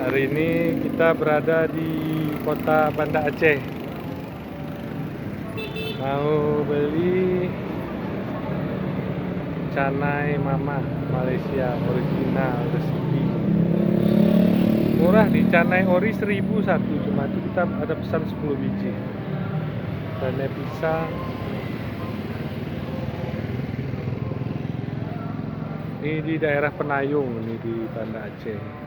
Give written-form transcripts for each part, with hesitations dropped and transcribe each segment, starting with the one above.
Hari ini kita berada di kota Banda Aceh. Mau beli canai mama Malaysia original resipi. Murah, di canai ori 1.001, cuma itu kita ada pesan 10 biji. Canai pisang. Ini di daerah Penayung, ini di Banda Aceh.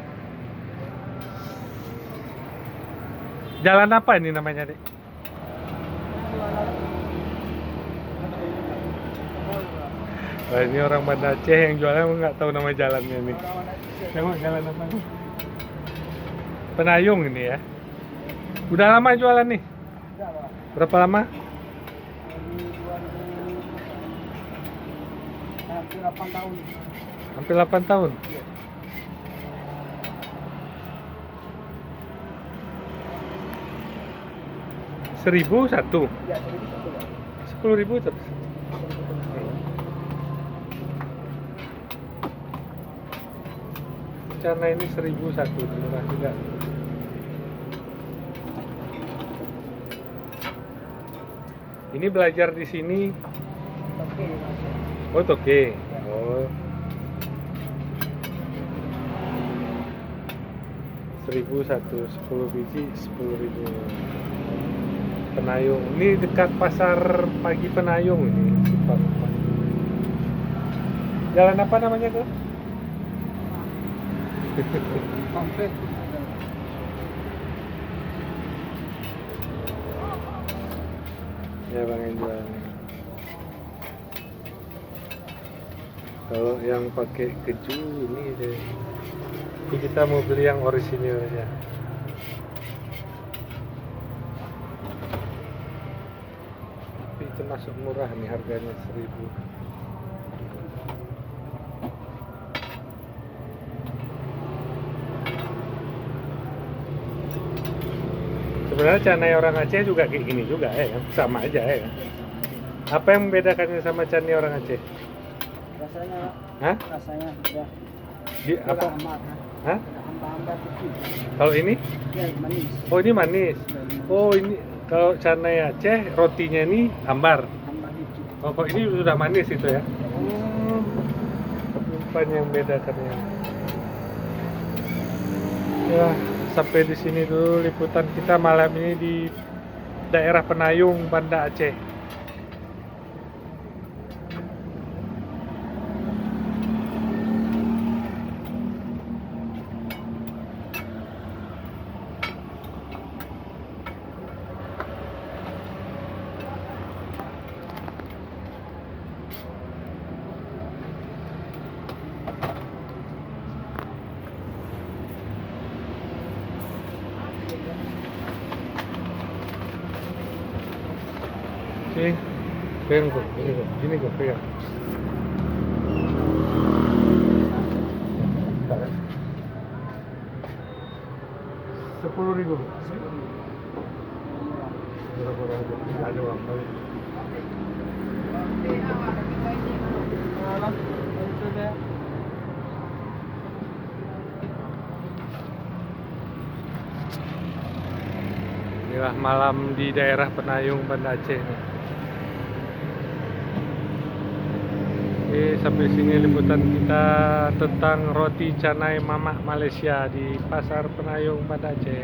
Jalan apa ini namanya, Dek? Wah, ini orang Banda Aceh yang jualnya nggak tahu nama jalannya nih. Tengok jalan apa nih? Penayung ini ya. Udah lama jualan nih? Berapa lama? Hampir 8 tahun. Hampir 8 tahun. Seribu satu. Ya, jadi satu ya. 10.000 terus. Karena ini 1.001, murah juga. Ini belajar di sini. Oke, Mas. Oh, oke. Oh. 1.001, 10 biji 10.000. Penayung. Ini dekat pasar pagi Penayung ini. Jalan apa namanya tuh? Komplit. Ya bang yang jual. Kalau yang pakai keju ini deh. Ini kita mau beli yang orisinil aja. Tapi itu masuk murah nih, harganya 1.000. Sebenarnya canai orang Aceh juga kayak gini juga ya, sama aja ya. Apa yang membedakannya sama canai orang Aceh? Rasanya, Hah? rasanya sudah Di apa? hambar. Hah? Hambar putih. Kalau ini? Ya, manis. Oh ini manis. Oh ini kalau canai Aceh rotinya ini hambar. Hambar hijau. Oh kok ini sudah manis itu ya? Rupanya yang bedakannya. Ya sampai di sini dulu liputan kita malam ini di daerah Penayung, Banda Aceh. Sini, pegang kok, gini kok, pegang. Bentar, 10.000. Murah-murah aja, nggak ada uang kali. Inilah malam di daerah Penayung, Banda Aceh nih. Oke, sampai sini liputan kita tentang roti canai mamak Malaysia di Pasar Penayung, Banda Aceh.